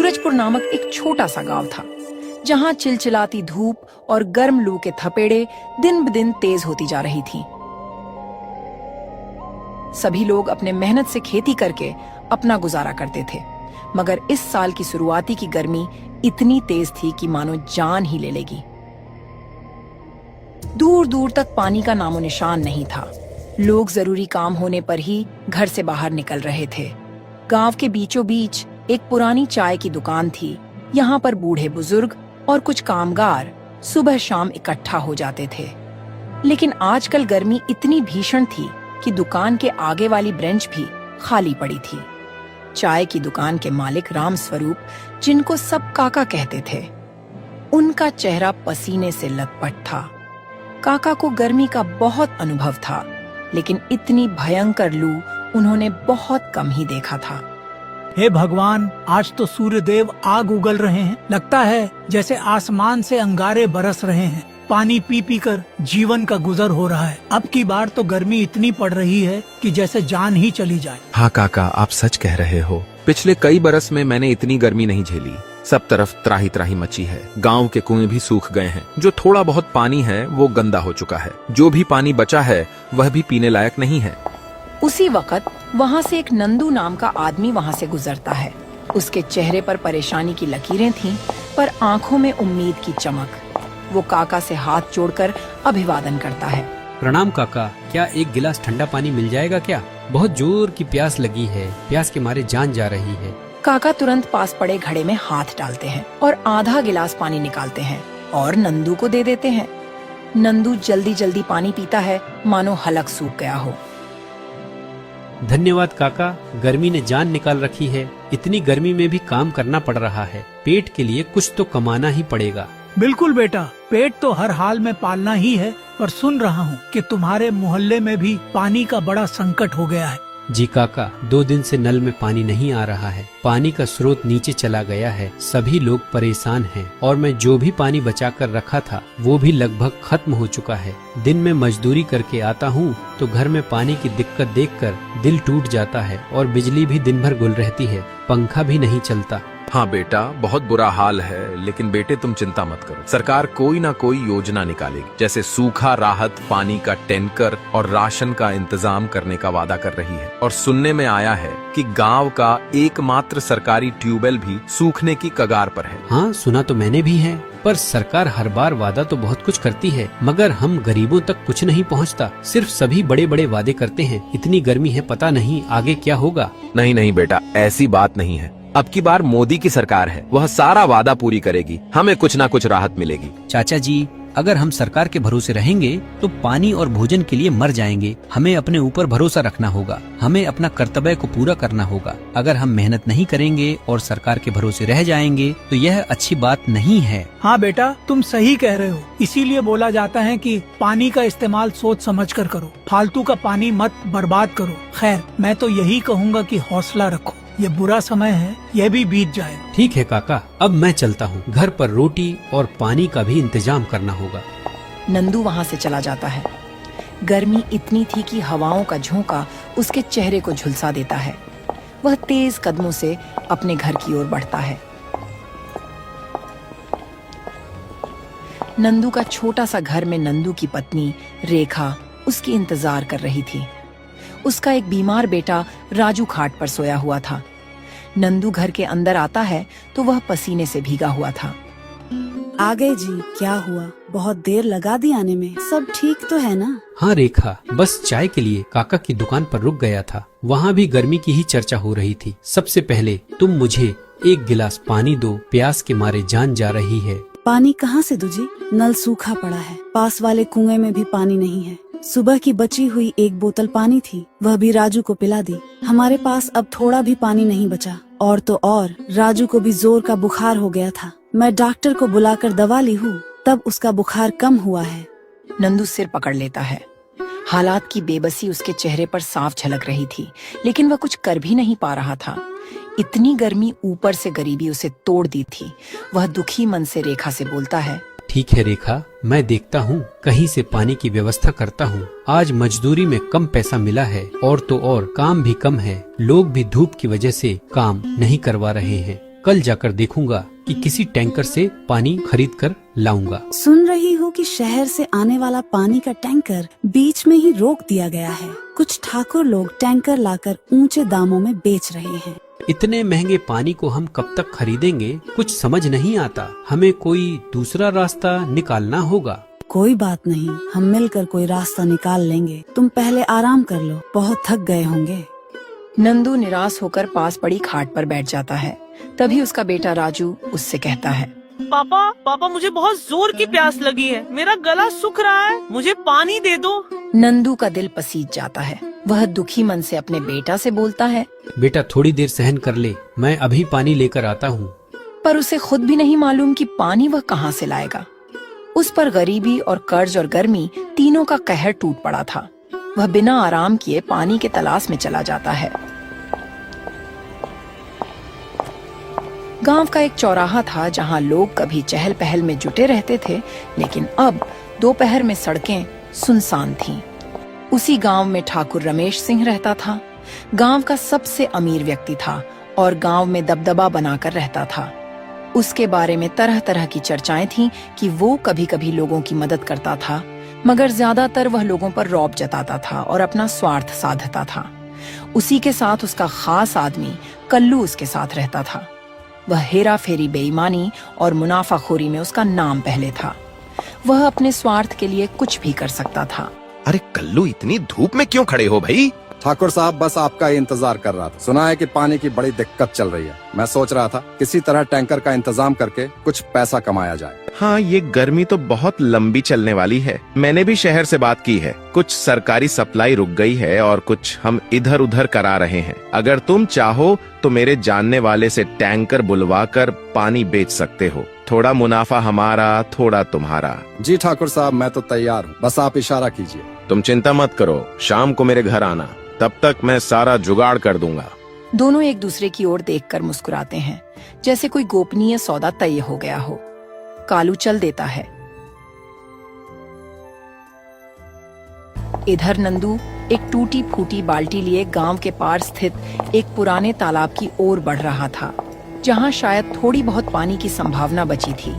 सूरजपुर नामक एक छोटा सा गांव था, जहां चिलचिलाती धूप और गर्म लू के थपेड़े दिन ब दिन तेज होती जा रही थी। सभी लोग अपने मेहनत से खेती करके अपना गुजारा करते थे, मगर इस साल की शुरुआती की गर्मी इतनी तेज थी कि मानो जान ही ले लेगी। दूर दूर तक पानी का नामो निशान नहीं था। लोग जरूरी काम होने पर ही घर से बाहर निकल रहे थे। गांव के बीचों बीच एक पुरानी चाय की दुकान थी। यहाँ पर बूढ़े बुजुर्ग और कुछ कामगार सुबह शाम इकट्ठा हो जाते थे। लेकिन आजकल गर्मी इतनी भीषण थी कि दुकान के आगे वाली बेंच भी खाली पड़ी थी। चाय की दुकान के मालिक राम स्वरूप, जिनको सब काका कहते थे, उनका चेहरा पसीने से लथपथ था। काका को गर्मी का बहुत अनुभव था, लेकिन इतनी भयंकर लू उन्होंने बहुत कम ही देखा था। हे भगवान, आज तो सूर्य देव आग उगल रहे हैं। लगता है जैसे आसमान से अंगारे बरस रहे हैं। पानी पी पी कर जीवन का गुजर हो रहा है। अब की बार तो गर्मी इतनी पड़ रही है कि जैसे जान ही चली जाए। हाँ काका, आप सच कह रहे हो। पिछले कई बरस में मैंने इतनी गर्मी नहीं झेली। सब तरफ त्राही त्राही मची है। गांव के कुएं भी सूख गए हैं। जो थोड़ा बहुत पानी है वो गंदा हो चुका है। जो भी पानी बचा है वह भी पीने लायक नहीं है। उसी वक्त वहाँ से एक नंदू नाम का आदमी वहाँ से गुजरता है। उसके चेहरे पर परेशानी की लकीरें थीं, पर आंखों में उम्मीद की चमक। वो काका से हाथ जोड़कर अभिवादन करता है। प्रणाम काका, क्या एक गिलास ठंडा पानी मिल जाएगा क्या? बहुत जोर की प्यास लगी है। प्यास के मारे जान जा रही है। काका तुरंत पास पड़े घड़े में हाथ डालते हैं और आधा गिलास पानी निकालते हैं और नंदू को दे देते हैं। नंदू जल्दी जल्दी पानी पीता है, मानो हलक सूख गया हो। धन्यवाद काका, गर्मी ने जान निकाल रखी है। इतनी गर्मी में भी काम करना पड़ रहा है। पेट के लिए कुछ तो कमाना ही पड़ेगा। बिल्कुल बेटा, पेट तो हर हाल में पालना ही है। पर सुन रहा हूँ कि तुम्हारे मोहल्ले में भी पानी का बड़ा संकट हो गया है। जी काका, 2 दिन से नल में पानी नहीं आ रहा है। पानी का स्रोत नीचे चला गया है। सभी लोग परेशान हैं और मैं जो भी पानी बचा कर रखा था वो भी लगभग खत्म हो चुका है। दिन में मजदूरी करके आता हूँ तो घर में पानी की दिक्कत देखकर दिल टूट जाता है और बिजली भी दिन भर गुल रहती है। पंखा भी नहीं चलता। हाँ बेटा, बहुत बुरा हाल है, लेकिन बेटे तुम चिंता मत करो। सरकार कोई ना कोई योजना निकालेगी, जैसे सूखा राहत, पानी का टैंकर और राशन का इंतजाम करने का वादा कर रही है। और सुनने में आया है कि गांव का एकमात्र सरकारी ट्यूबवेल भी सूखने की कगार पर है। हाँ, सुना तो मैंने भी है, पर सरकार हर बार वादा तो बहुत कुछ करती है, मगर हम गरीबों तक कुछ नहीं पहुँचता। सिर्फ सभी बड़े बड़े वादे करते हैं। इतनी गर्मी है, पता नहीं आगे क्या होगा। नहीं नहीं बेटा, ऐसी बात नहीं है। अब की बार मोदी की सरकार है, वह सारा वादा पूरी करेगी। हमें कुछ ना कुछ राहत मिलेगी। चाचा जी, अगर हम सरकार के भरोसे रहेंगे तो पानी और भोजन के लिए मर जाएंगे। हमें अपने ऊपर भरोसा रखना होगा। हमें अपना कर्तव्य को पूरा करना होगा। अगर हम मेहनत नहीं करेंगे और सरकार के भरोसे रह जाएंगे तो यह अच्छी बात नहीं है। हाँ बेटा, तुम सही कह रहे हो। इसीलिए बोला जाता है कि पानी का इस्तेमाल सोच समझ कर करो। फालतू का पानी मत बर्बाद करो। खैर, मैं तो यही कहूँगा कि हौसला रखो। ये बुरा समय है, यह भी बीत जाएगा। ठीक है काका, अब मैं चलता हूँ। घर पर रोटी और पानी का भी इंतजाम करना होगा। नंदू वहाँ से चला जाता है। गर्मी इतनी थी कि हवाओं का झोंका उसके चेहरे को झुलसा देता है। वह तेज कदमों से अपने घर की ओर बढ़ता है। नंदू का छोटा सा घर में नंदू की पत्नी रेखा उसकी इंतजार कर रही थी। उसका एक बीमार बेटा राजू खाट पर सोया हुआ था। नंदू घर के अंदर आता है तो वह पसीने से भीगा हुआ था। आ गए जी, क्या हुआ? बहुत देर लगा दी आने में। सब ठीक तो है ना? हाँ रेखा, बस चाय के लिए काका की दुकान पर रुक गया था। वहाँ भी गर्मी की ही चर्चा हो रही थी। सबसे पहले तुम मुझे एक गिलास पानी दो, प्यास के मारे जान जा रही है। पानी कहाँ से दूं जी? नल सूखा पड़ा है। पास वाले कुएं में भी पानी नहीं है। सुबह की बची हुई एक बोतल पानी थी, वह भी राजू को पिला दी। हमारे पास अब थोड़ा भी पानी नहीं बचा। और तो और राजू को भी जोर का बुखार हो गया था। मैं डॉक्टर को बुलाकर दवा ली हूँ, तब उसका बुखार कम हुआ है। नंदू सिर पकड़ लेता है। हालात की बेबसी उसके चेहरे पर साफ झलक रही थी, लेकिन वह कुछ कर भी नहीं पा रहा था। इतनी गर्मी, ऊपर से गरीबी उसे तोड़ दी थी। वह दुखी मन से रेखा से बोलता है, ठीक है रेखा, मैं देखता हूँ, कहीं से पानी की व्यवस्था करता हूँ। आज मजदूरी में कम पैसा मिला है और तो और काम भी कम है। लोग भी धूप की वजह से काम नहीं करवा रहे हैं। कल जाकर देखूंगा कि किसी टैंकर से पानी खरीद कर लाऊंगा। सुन रही हूँ कि शहर से आने वाला पानी का टैंकर बीच में ही रोक दिया गया है। कुछ ठाकुर लोग टैंकर लाकर ऊंचे दामों में बेच रहे हैं। इतने महंगे पानी को हम कब तक खरीदेंगे, कुछ समझ नहीं आता। हमें कोई दूसरा रास्ता निकालना होगा। कोई बात नहीं, हम मिलकर कोई रास्ता निकाल लेंगे। तुम पहले आराम कर लो, बहुत थक गए होंगे। नंदू निराश होकर पास पड़ी खाट पर बैठ जाता है। तभी उसका बेटा राजू उससे कहता है, पापा पापा मुझे बहुत जोर की प्यास लगी है, मेरा गला सूख रहा है, मुझे पानी दे दो। नंदू का दिल पसीज जाता है। वह दुखी मन से अपने बेटा से बोलता है, बेटा थोड़ी देर सहन कर ले, मैं अभी पानी लेकर आता हूँ। पर उसे खुद भी नहीं मालूम कि पानी वह कहाँ से लाएगा। उस पर गरीबी और कर्ज और गर्मी तीनों का कहर टूट पड़ा था। वह बिना आराम किए पानी के तलाश में चला जाता है। गांव का एक चौराहा था जहां लोग कभी चहल पहल में जुटे रहते थे, लेकिन अब दोपहर में सड़कें सुनसान थीं। उसी गांव में ठाकुर रमेश सिंह रहता था। गांव का सबसे अमीर व्यक्ति था और गांव में दबदबा बनाकर रहता था। उसके बारे में तरह तरह की चर्चाएं थीं कि वो कभी कभी लोगों की मदद करता था, मगर ज्यादातर वह लोगों पर रौब जताता था और अपना स्वार्थ साधता था। उसी के साथ उसका खास आदमी कल्लू उसके साथ रहता था। वह हेरा फेरी, बेईमानी और मुनाफाखोरी में उसका नाम पहले था। वह अपने स्वार्थ के लिए कुछ भी कर सकता था। अरे कल्लू, इतनी धूप में क्यों खड़े हो भाई? ठाकुर साहब बस आपका ही इंतजार कर रहा था। सुना है कि पानी की बड़ी दिक्कत चल रही है। मैं सोच रहा था किसी तरह टैंकर का इंतजाम करके कुछ पैसा कमाया जाए। हाँ, ये गर्मी तो बहुत लंबी चलने वाली है। मैंने भी शहर से बात की है। कुछ सरकारी सप्लाई रुक गई है और कुछ हम इधर उधर करा रहे हैं। अगर तुम चाहो तो मेरे जानने वाले से टैंकर बुलवा कर पानी बेच सकते हो। थोड़ा मुनाफा हमारा, थोड़ा तुम्हारा। जी ठाकुर साहब, मैं तो तैयार हूँ, बस आप इशारा कीजिए। तुम चिंता मत करो, शाम को मेरे घर आना, तब तक मैं सारा जुगाड़ कर दूंगा। दोनों एक दूसरे की ओर देखकर मुस्कुराते हैं, जैसे कोई गोपनीय सौदा तय हो गया हो। कालू चल देता है। इधर नंदू एक टूटी फूटी बाल्टी लिए गांव के पार स्थित एक पुराने तालाब की ओर बढ़ रहा था, जहां शायद थोड़ी बहुत पानी की संभावना बची थी।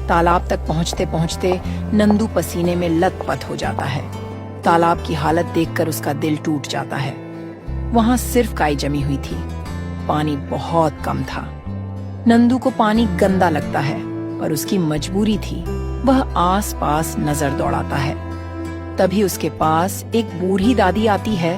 तालाब तक पहुंचते पहुंचते नंदू पसीने में लथपथ हो जाता है। तालाब की हालत देखकर उसका दिल टूट जाता है। वहां सिर्फ काई जमी हुई थी, पानी बहुत कम था। नंदू को पानी गंदा लगता है, पर उसकी मजबूरी थी। वह आस पास नजर दौड़ाता है। तभी उसके पास एक बूढ़ी दादी आती है।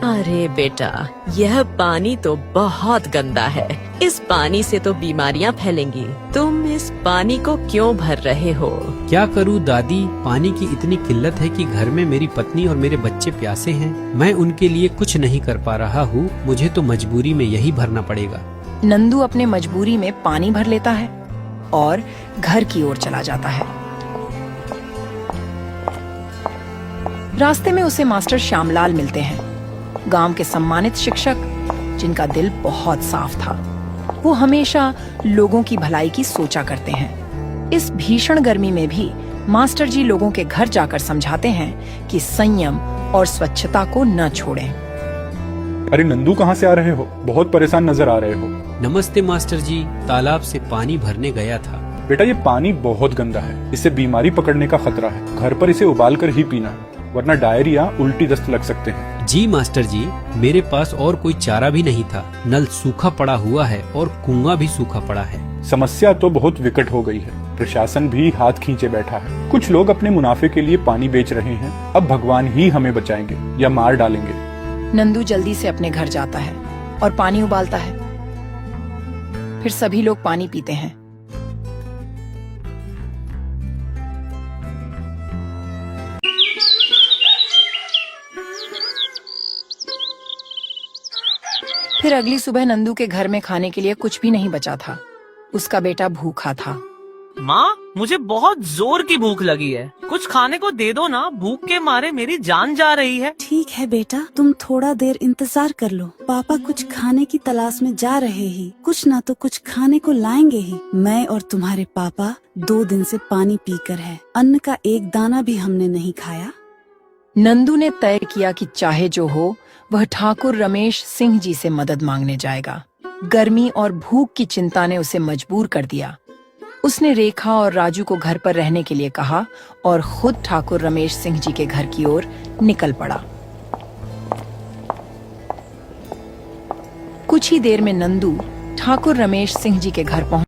अरे बेटा, यह पानी तो बहुत गंदा है। इस पानी से तो बीमारियां फैलेंगी। तुम इस पानी को क्यों भर रहे हो? क्या करूं दादी, पानी की इतनी किल्लत है कि घर में मेरी पत्नी और मेरे बच्चे प्यासे हैं। मैं उनके लिए कुछ नहीं कर पा रहा हूँ। मुझे तो मजबूरी में यही भरना पड़ेगा। नंदू अपने मजबूरी में पानी भर लेता है और घर की ओर चला जाता है। रास्ते में उसे मास्टर श्यामलाल मिलते हैं, गांव के सम्मानित शिक्षक, जिनका दिल बहुत साफ था। वो हमेशा लोगों की भलाई की सोचा करते हैं। इस भीषण गर्मी में भी मास्टर जी लोगों के घर जाकर समझाते हैं कि संयम और स्वच्छता को न छोड़ें। अरे नंदू, कहाँ से आ रहे हो? बहुत परेशान नजर आ रहे हो। नमस्ते मास्टर जी, तालाब से पानी भरने गया था। बेटा, ये पानी बहुत गंदा है, इससे बीमारी पकड़ने का खतरा है। घर पर इसे उबाल कर ही पीना, वरना डायरिया, उल्टी दस्त लग सकते हैं। जी मास्टर जी, मेरे पास और कोई चारा भी नहीं था। नल सूखा पड़ा हुआ है और कुआं भी सूखा पड़ा है। समस्या तो बहुत विकट हो गई है। प्रशासन भी हाथ खींचे बैठा है। कुछ लोग अपने मुनाफे के लिए पानी बेच रहे हैं। अब भगवान ही हमें बचाएंगे या मार डालेंगे। नंदू जल्दी से अपने घर जाता है और पानी उबालता है। फिर सभी लोग पानी पीते हैं। फिर अगली सुबह नंदू के घर में खाने के लिए कुछ भी नहीं बचा था। उसका बेटा भूखा था। माँ, मुझे बहुत जोर की भूख लगी है, कुछ खाने को दे दो ना। भूख के मारे मेरी जान जा रही है। ठीक है बेटा, तुम थोड़ा देर इंतजार कर लो। पापा कुछ खाने की तलाश में जा रहे ही, कुछ ना तो कुछ खाने को लाएंगे ही। मैं और तुम्हारे पापा 2 दिन से पानी पीकर है। अन्न का एक दाना भी हमने नहीं खाया। नंदू ने तय किया कि चाहे जो हो वह ठाकुर रमेश सिंह जी से मदद मांगने जाएगा। गर्मी और भूख की चिंता ने उसे मजबूर कर दिया। उसने रेखा और राजू को घर पर रहने के लिए कहा और खुद ठाकुर रमेश सिंह जी के घर की ओर निकल पड़ा। कुछ ही देर में नंदू ठाकुर रमेश सिंह जी के घर पहुंच